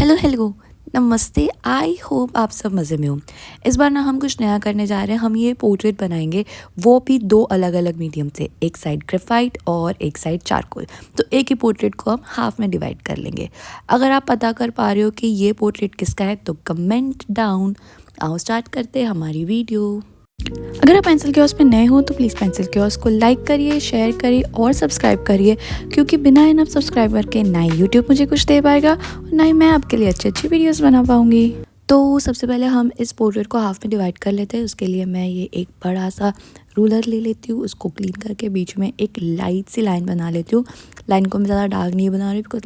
Hello hello नमस्ते। I hope आप सब मज़े में हो। इस बार ना हम कुछ नया करने जा रहे हैं। हम ये पोर्ट्रेट बनाएंगे, वो भी दो अलग अलग मीडियम से, एक साइड ग्रेफाइट और एक साइड चारकोल। तो एक ही पोर्ट्रेट को हम हाफ में डिवाइड कर लेंगे। अगर आप पता कर पा रहे हो कि ये पोर्ट्रेट किसका है तो कमेंट डाउन। आओ स्टार्ट करते हैं हमारी वीडियो। अगर आप पेंसिल कियोस्क में नए हो तो प्लीज़ पेंसिल कियोस्क को लाइक करिए, शेयर करिए और सब्सक्राइब करिए, क्योंकि बिना इनफ सब्सक्राइबर के ना ही यूट्यूब मुझे कुछ दे पाएगा और ना ही मैं आपके लिए अच्छी अच्छी वीडियोस बना पाऊँगी। तो सबसे पहले हम इस पोर्ट्रेट को हाफ में डिवाइड कर लेते हैं। उसके लिए मैं ये एक बड़ा सा रूलर ले लेती हूँ, उसको क्लीन करके बीच में एक लाइट सी लाइन बना लेती हूँ। लाइन को मैं ज़्यादा डार्क नहीं बना रही बिकॉज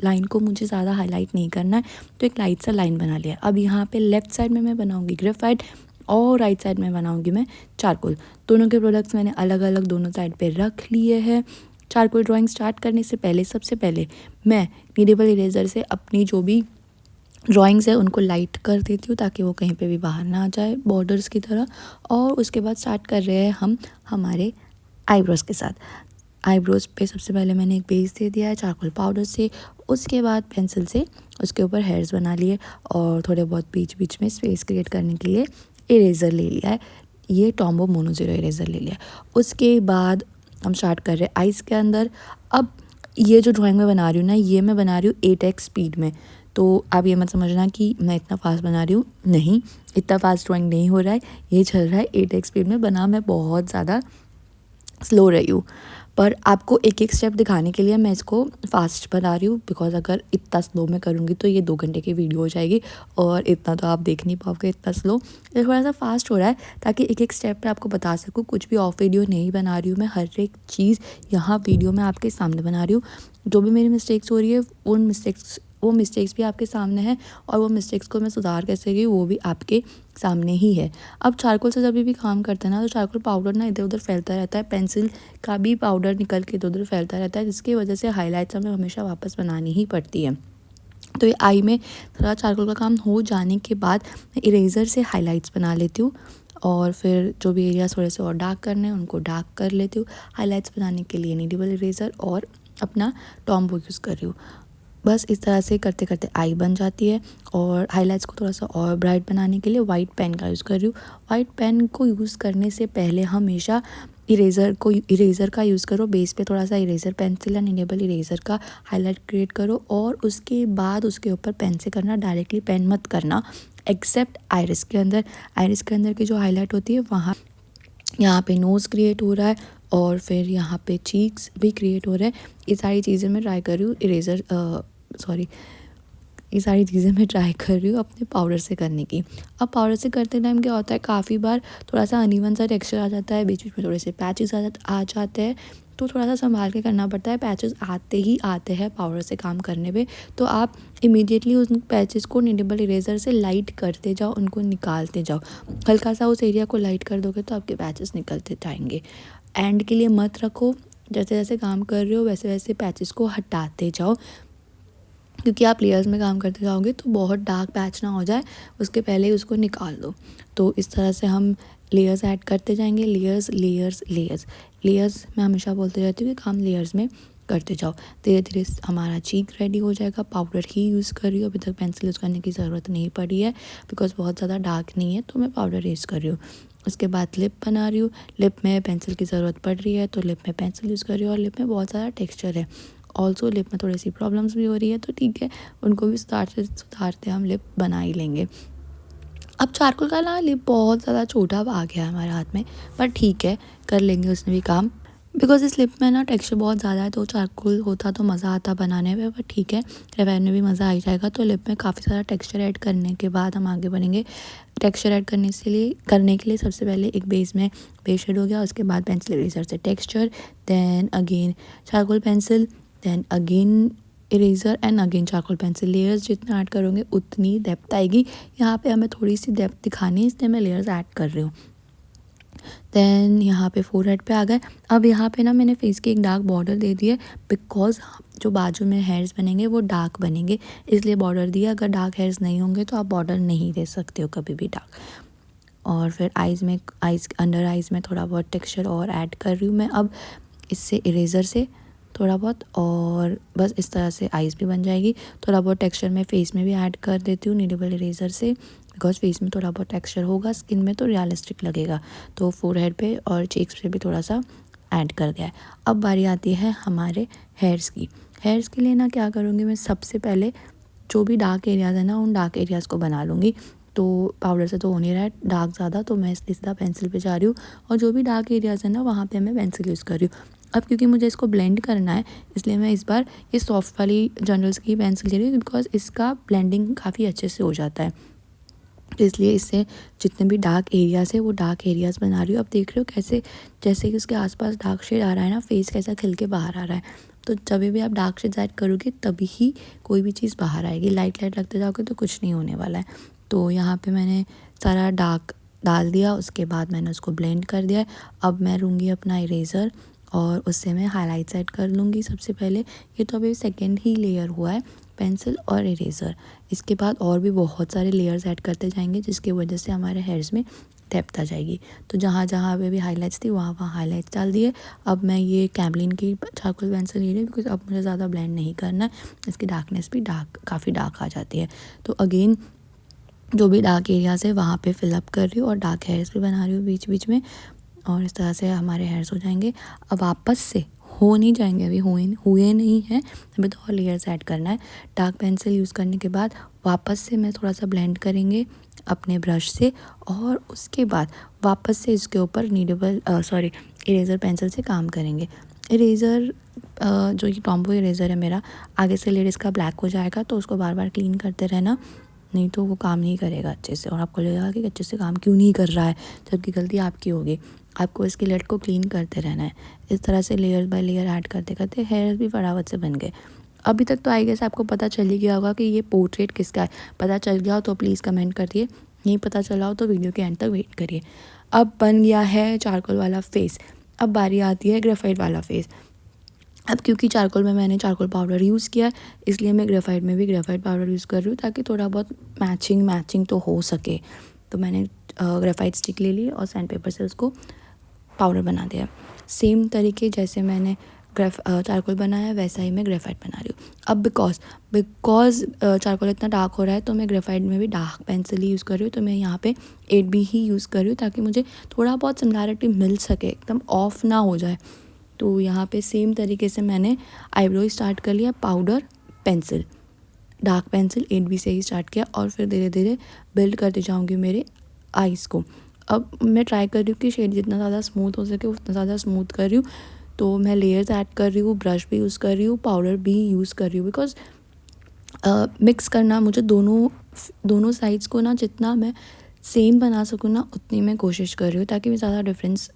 लाइन को मुझे ज़्यादा हाईलाइट नहीं करना है, तो एक लाइट सा लाइन बना लिया। अब यहाँ पे लेफ्ट साइड में मैं बनाऊँगी ग्रेफाइट और राइट साइड में बनाऊंगी मैं चारकोल। दोनों के प्रोडक्ट्स मैंने अलग अलग दोनों साइड पे रख लिए हैं। चारकोल ड्राइंग स्टार्ट करने से पहले सबसे पहले मैं नीडेबल इरेजर से अपनी जो भी ड्राइंग्स है उनको लाइट कर देती हूँ ताकि वो कहीं पे भी बाहर ना आ जाए बॉर्डर्स की तरह। और उसके बाद स्टार्ट कर रहे हैं हम हमारे आईब्रोज़ के साथ। आईब्रोज़ पे सबसे पहले मैंने एक बेस दे दिया है चारकोल पाउडर से। उसके बाद पेंसिल से उसके ऊपर हेयर्स बना लिए और थोड़े बहुत बीच बीच में स्पेस क्रिएट करने के लिए इरेज़र ले लिया है। ये टॉम्बो मोनो ज़ीरो इरेज़र ले लिया है। उसके बाद हम स्टार्ट कर रहे हैं आइज़ के अंदर। अब ये जो ड्राइंग मैं बना रही हूँ ना, ये मैं बना रही हूँ 8x स्पीड में। तो आप ये मत समझना कि मैं इतना फास्ट बना रही हूँ, नहीं, इतना फास्ट ड्राइंग नहीं हो रहा है। ये चल रहा है 8x स्पीड में। बना मैं बहुत ज़्यादा स्लो रही हूँ, पर आपको एक एक स्टेप दिखाने के लिए मैं इसको फास्ट बना रही हूँ बिकॉज अगर इतना स्लो में करूँगी तो ये 2 घंटे की वीडियो हो जाएगी और इतना तो आप देख नहीं पाओगे इतना स्लो। ये थोड़ा सा फास्ट हो रहा है ताकि एक एक स्टेप पे आपको बता सकूँ। कुछ भी ऑफ वीडियो नहीं बना रही हूँ मैं, हर एक चीज़ यहाँ वीडियो में आपके सामने बना रही हूँ। जो भी मेरी मिस्टेक्स हो रही है वो मिस्टेक्स भी आपके सामने हैं और वो मिस्टेक्स को मैं सुधार कैसे गई वो भी आपके सामने ही है। अब चारकोल से जब भी काम करते हैं ना तो चारकोल पाउडर ना इधर उधर फैलता रहता है, पेंसिल का भी पाउडर निकल के इधर उधर फैलता रहता है, जिसकी वजह से हाईलाइट्स हमें हमेशा वापस बनानी ही पड़ती है। तो ये आई में थोड़ा चारकोल का काम हो जाने के बाद मैं इरेज़र से हाईलाइट्स बना लेती हूँ और फिर जो भी एरिया थोड़े से और डार्क करने हैं उनको डार्क कर लेती हूँ। हाईलाइट्स बनाने के लिए नीडेबल इरेज़र और अपना टॉम्बो यूज़ कर रही हूँ। बस इस तरह से करते करते आई बन जाती है। और हाइलाइट्स को थोड़ा सा और ब्राइट बनाने के लिए वाइट पेन का यूज़ कर रही हूँ। वाइट पेन को यूज़ करने से पहले हमेशा इरेज़र का यूज़ करो। बेस पे थोड़ा सा इरेज़र पेंसिल या नीडेबल इरेज़र का हाईलाइट क्रिएट करो और उसके बाद उसके ऊपर पेन से करना, डायरेक्टली पेन मत करना एक्सेप्ट आइरिस के अंदर। आइरिस के अंदर की जो हाईलाइट होती है वहाँ यहाँ पे नोज़ क्रिएट हो रहा है और फिर यहाँ पे चीक्स भी क्रिएट हो रहा है। ये सारी चीज़ें मैं ट्राई कर रही हूँ ये सारी चीज़ें मैं ट्राई कर रही हूँ अपने पाउडर से करने की। अब पाउडर से करते टाइम क्या होता है, काफ़ी बार थोड़ा सा अनइवन सा टेक्सचर आ जाता है, बीच बीच में थोड़े से पैचेस आ जाते हैं, तो थोड़ा सा संभाल के करना पड़ता है। पैचेस आते ही आते हैं पाउडर से काम करने पे, तो आप इमीडिएटली उन पैचेस को नीडेबल इरेज़र से लाइट करते जाओ, उनको निकालते जाओ। हल्का सा उस एरिया को लाइट कर दोगे तो आपके पैचेस निकलते जाएंगे। एंड के लिए मत रखो, जैसे जैसे काम कर रहे हो वैसे वैसे पैचेस को हटाते जाओ, क्योंकि आप लेयर्स में काम करते जाओगे तो बहुत डार्क पैच ना हो जाए, उसके पहले ही उसको निकाल दो। तो इस तरह से हम लेयर्स ऐड करते जाएंगे। लेयर्स लेयर्स लेयर्स लेयर्स मैं हमेशा बोलते रहती हूँ कि काम लेयर्स में करते जाओ। धीरे धीरे हमारा चीक रेडी हो जाएगा। पाउडर ही यूज़ कर रही हूँ, अभी तक पेंसिल यूज़ करने की ज़रूरत नहीं पड़ी है बिकॉज बहुत ज़्यादा डार्क नहीं है, तो मैं पाउडर यूज़ कर रही हूँ। उसके बाद लिप बना रही हूँ। लिप में पेंसिल की ज़रूरत पड़ रही है तो लिप में पेंसिल यूज़ कर रही हूँ और लिप में बहुत ज़्यादा टेक्स्चर है। ऑल्सो लिप में थोड़ी सी प्रॉब्लम्स भी हो रही है, तो ठीक है, उनको भी सुधारते हम लिप बना ही लेंगे। अब चारकोल का ना लिप बहुत ज़्यादा छोटा आ गया है हमारे हाथ में, पर ठीक है, कर लेंगे उसमें भी काम बिकॉज इस लिप में ना टेक्सचर बहुत ज़्यादा है। तो चारकोल होता तो मज़ा आता बनाने में, पर ठीक है, ग्रेफाइट में भी मज़ा आ जाएगा। तो लिप में काफ़ी सारा टेक्सचर ऐड करने के बाद हम आगे बढ़ेंगे। टेक्सचर ऐड करने के लिए सबसे पहले एक बेस शेड हो गया, उसके बाद पेंसिल इरेजर से texture, then again charcoal pencil, then again eraser and again charcoal pencil. Layers जितना ऐड करोगे उतनी डेप्थ आएगी। यहाँ पे हमें थोड़ी सी डेप्थ दिखानी है, इसलिए मैं लेयर्स ऐड कर रही हूँ। देन यहाँ पे फोरहेड पे आ गए। अब यहाँ पे ना मैंने फेस की एक डार्क बॉर्डर दे दी है बिकॉज जो बाजू में हेयर्स बनेंगे वो डार्क बनेंगे, इसलिए बॉर्डर दिया। अगर डार्क हेयर्स नहीं होंगे तो आप बॉर्डर नहीं दे सकते हो कभी भी डार्क। और फिर अंडर आइज़ में थोड़ा बहुत टेक्सचर और ऐड कर रही हूँ मैं अब इससे इरेज़र से। थोड़ा बहुत, और बस इस तरह से आईज़ भी बन जाएगी। थोड़ा बहुत टेक्सचर मैं फेस में भी ऐड कर देती हूँ नीडेबल इरेज़र से, बिकॉज फेस में थोड़ा बहुत टेक्सचर होगा, स्किन में तो रियलिस्टिक लगेगा। तो फोरहेड पे और चीक्स पे भी थोड़ा सा ऐड कर दिया है। अब बारी आती है हमारे हेयर्स की। हेयर्स के लिए ना क्या करूँगी मैं, सबसे पहले जो भी डार्क एरियाज़ है ना, उन डार्क एरियाज़ को बना लूँगी। तो पाउडर से तो हो नहीं रहा है डार्क ज़्यादा, तो मैं इसलिए सीधा पेंसिल पे जा रही हूँ, और जो भी डार्क एरियाज़ है ना वहाँ पे मैं पेंसिल यूज़ कर रही हूँ। अब क्योंकि मुझे इसको ब्लेंड करना है, इसलिए मैं इस बार ये सॉफ्ट वाली जनरल्स की पेंसिल ले रही हूँ, बिकॉज इसका ब्लेंडिंग काफ़ी अच्छे से हो जाता है। तो इसलिए इससे जितने भी डार्क एरियाज़ है वो डार्क एरियाज़ बना रही हूँ। अब देख रहे हो कैसे, जैसे कि उसके आसपास डार्क शेड आ रहा है ना, फेस कैसा खिल के बाहर आ रहा है। तो जब भी आप डार्क शेड्स ऐड करोगे तभी ही कोई भी चीज़ बाहर आएगी। लाइट लाइट लगते जाओगे तो कुछ नहीं होने वाला है। तो यहाँ पे मैंने सारा डार्क डाल दिया, उसके बाद मैंने उसको ब्लेंड कर दिया है। अब मैं लूँगी अपना इरेज़र और उससे मैं हाईलाइट्स ऐड कर लूँगी सबसे पहले। ये तो अभी सेकेंड ही लेयर हुआ है, पेंसिल और इरेज़र। इसके बाद और भी बहुत सारे लेयर्स ऐड करते जाएंगे, जिसकी वजह से हमारे हेयर्स में डेप्थ आ जाएगी। तो जहाँ जहाँ पे भी हाईलाइट्स थी वहाँ वहाँ हाईलाइट्स डाल दिए। अब मैं ये कैमलिन की चारकोल पेंसिल ले रही हूँ, बिकॉज अब मुझे ज़्यादा ब्लेंड नहीं करना है, इसकी डार्कनेस भी काफ़ी डार्क आ जाती है। तो अगेन जो भी डार्क एरियाज़ है वहाँ पे फिलअप कर रही हूँ, और डार्क हेयर्स भी बना रही हूँ बीच बीच में, और इस तरह से हमारे हेयर्स हो जाएंगे। अब वापस से हो नहीं जाएंगे, अभी हुए नहीं हैं, अभी तो और लेयर्स ऐड करना है। डार्क पेंसिल यूज़ करने के बाद वापस से मैं थोड़ा सा ब्लेंड करेंगे अपने ब्रश से, और उसके बाद वापस से इसके ऊपर इरेज़र पेंसिल से काम करेंगे। इरेज़र जो ये टॉम्बो इरेज़र है मेरा, आगे से लेड इसका ब्लैक हो जाएगा, तो उसको बार बार क्लीन करते रहना, नहीं तो वो काम नहीं करेगा अच्छे से, और आपको लगेगा कि अच्छे से काम क्यों नहीं कर रहा है, जबकि गलती आपकी होगी। आपको इसकी लेड को क्लीन करते रहना है। इस तरह से लेयर बाय लेयर ऐड करते करते हेयर भी फटाफट से बन गए। अभी तक तो आई गेस आपको पता चल ही गया होगा कि ये पोर्ट्रेट किसका है। पता चल गया हो तो प्लीज़ कमेंट करिए, नहीं पता चला हो तो वीडियो के एंड तक वेट करिए। अब बन गया है चारकोल वाला फेस। अब बारी आती है ग्रेफाइट वाला फेस। अब क्योंकि चारकोल में मैंने चारकोल पाउडर यूज़ किया है, इसलिए मैं ग्रेफाइट में भी ग्रेफाइट पाउडर यूज़ कर रही हूँ, ताकि थोड़ा बहुत मैचिंग तो हो सके। तो मैंने ग्रेफाइट स्टिक ले ली और सैंड पेपर से उसको पाउडर बना दिया। सेम तरीके जैसे मैंने चारकोल बनाया वैसा ही मैं ग्रेफाइट बना रही हूँ। अब बिकॉज चारकोल इतना डार्क हो रहा है, तो मैं ग्रेफाइट में भी डार्क पेंसिल ही यूज़ कर रही हूँ। तो मैं यहाँ पे 8B ही यूज़ कर रही हूँ, ताकि मुझे थोड़ा बहुत सिमिलैरिटी मिल सके, एकदम ऑफ ना हो जाए। तो यहाँ पे सेम तरीके से मैंने आईब्रो स्टार्ट कर लिया, powder pencil dark pencil 8B से ही स्टार्ट किया, और फिर धीरे धीरे बिल्ड करती जाऊँगी मेरे आईज़ को। अब मैं ट्राई कर रही हूँ कि शेड जितना ज़्यादा स्मूथ हो सके उतना ज़्यादा स्मूथ कर रही हूँ। तो मैं लेयर्स ऐड कर रही हूँ, ब्रश भी यूज़ कर रही हूँ, पाउडर भी यूज़ कर रही हूँ, बिकॉज मिक्स करना मुझे दोनों साइड्स को ना, जितना मैं सेम बना सकूँ ना उतनी मैं कोशिश कर रही हूँ, ताकि मैं ज़्यादा डिफरेंस,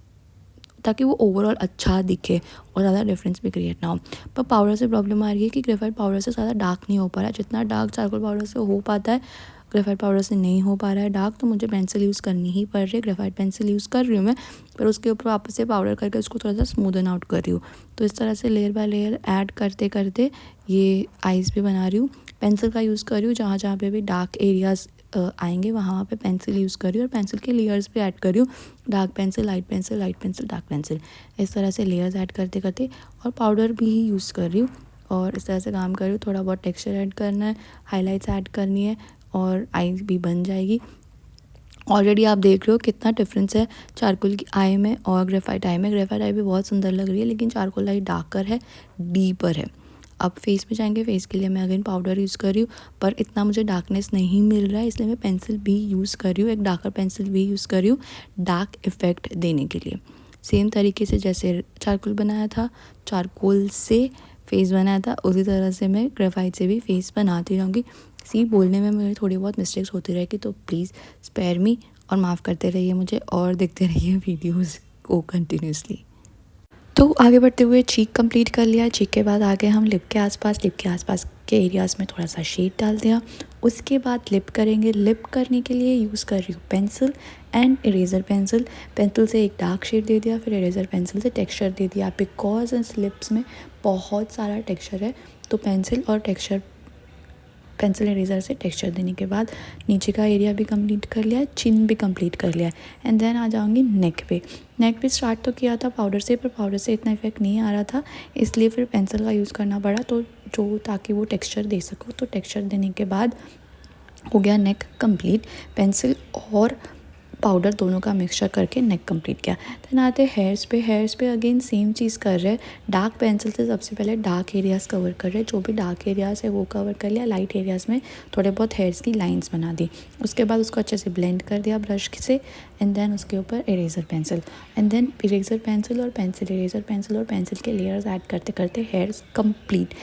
ताकि वो ओवरऑल अच्छा दिखे और ज़्यादा डिफरेंस भी क्रिएट ना हो। पर पाउडर से प्रॉब्लम आ रही है कि ग्रेफाइट पाउडर से ज़्यादा डार्क नहीं हो पा रहा है, जितना डार्क चारकोल पाउडर से हो पाता है ग्रेफाइट पाउडर से नहीं हो पा रहा है डार्क। तो मुझे पेंसिल यूज़ करनी ही पड़ रही है, ग्रेफाइट पेंसिल यूज़ कर रही हूँ मैं, पर उसके ऊपर वापस से पाउडर करके उसको थोड़ा सा स्मूदन आउट कर रही हूँ। तो इस तरह से लेयर बाय लेयर ऐड करते करते ये आइज़ भी बना रही हूँ। पेंसिल का यूज़ कर रही हूँ, जहाँ जहाँ पे भी डार्क एरियाज़ आएंगे वहाँ पे पेंसिल यूज़ कर रही हूँ, और पेंसिल के लेयर्स भी ऐड कर रही हूँ, dark pencil, light pencil, light pencil, dark pencil, इस तरह से लेयर्स ऐड करते करते, और पाउडर भी ही यूज़ कर रही हूँ, और इस तरह से काम कर रही हूँ। थोड़ा बहुत टेक्सचर ऐड करना है, हाईलाइट्स ऐड करनी है, और आई भी बन जाएगी। ऑलरेडी आप देख रहे हो कितना डिफरेंस है चारकोल की आई में और ग्रेफाइट आई में। ग्रेफाइट आई भी बहुत सुंदर लग रही है, लेकिन चारकोल आई डार्कर है, डीपर है। अब फेस पे जाएंगे, फेस के लिए मैं अगेन पाउडर यूज़ कर रही हूँ, पर इतना मुझे डार्कनेस नहीं मिल रहा है, इसलिए मैं पेंसिल भी यूज़ कर रही हूँ, एक डार्कर पेंसिल भी यूज़ कर रही हूँ डार्क इफ़ेक्ट देने के लिए। सेम तरीके से जैसे चारकोल बनाया था, चारकोल से फेस बनाया था, उसी तरह से मैं ग्रेफाइट से भी फेस बनाती रहूँगी। बोलने में मेरी थोड़ी बहुत मिस्टेक्स होती रहेगी, तो प्लीज़ स्पेयर मी और माफ़ करते रहिए मुझे, और देखते रहिए वीडियोस को कंटिन्यूसली। तो आगे बढ़ते हुए चीक कंप्लीट कर लिया। चीक के बाद आगे हम लिप के आसपास के एरियाज़ में थोड़ा सा शेड डाल दिया। उसके बाद लिप करेंगे। लिप करने के लिए यूज़ कर रही हूँ pencil and eraser pencil. Pencil से एक डार्क शेड दे दिया, फिर इरेज़र पेंसिल से टेक्सचर दे दिया। बिकॉज इस लिप्स में बहुत सारा टेक्सचर है, तो पेंसिल और टेक्सचर पेंसिल इरेज़र से टेक्सचर देने के बाद नीचे का एरिया भी कंप्लीट कर लिया है, चिन भी कंप्लीट कर लिया है। एंड देन आ जाऊँगी नेक पे। नेक पे स्टार्ट तो किया था पाउडर से, पर पाउडर से इतना इफेक्ट नहीं आ रहा था, इसलिए फिर पेंसिल का यूज़ करना पड़ा, तो जो ताकि वो टेक्सचर दे सको। तो टेक्सचर देने के बाद हो गया नेक कंप्लीट। पेंसिल और पाउडर दोनों का मिक्सचर करके नेक कंप्लीट किया। देन आते हेयर्स पे। हेयर्स पे अगेन सेम चीज़ कर रहे हैं। डार्क पेंसिल से सबसे पहले डार्क एरियाज़ कवर कर रहे हैं, जो भी डार्क एरियाज़ है वो कवर कर लिया। लाइट एरियाज़ में थोड़े बहुत हेयर्स की लाइंस बना दी। उसके बाद उसको अच्छे से ब्लेंड कर दिया ब्रश से। एंड देन उसके ऊपर eraser pencil, and then eraser pencil और पेंसिल, इरेज़र पेंसिल और पेंसिल के लेयर्स ऐड करते करते हेयर्स कंप्लीट।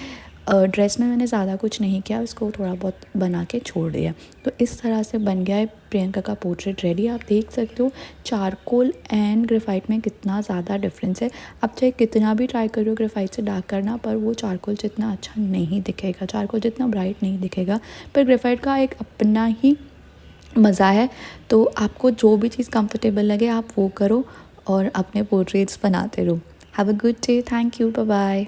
ड्रेस में मैंने ज़्यादा कुछ नहीं किया, उसको थोड़ा बहुत बना के छोड़ दिया। तो इस तरह से बन गया है प्रियंका का पोर्ट्रेट रेडी। आप देख सकते हो चारकोल एंड ग्रेफाइट में कितना ज़्यादा डिफरेंस है। आप चाहे कितना भी ट्राई करो ग्रेफाइट से डार्क करना, पर वो चारकोल जितना अच्छा नहीं दिखेगा, चारकोल जितना ब्राइट नहीं दिखेगा। पर ग्रेफाइट का एक अपना ही मज़ा है। तो आपको जो भी चीज़ कंफर्टेबल लगे आप वो करो और अपने पोर्ट्रेट्स बनाते रहो। Have a good day. Thank you. Bye bye.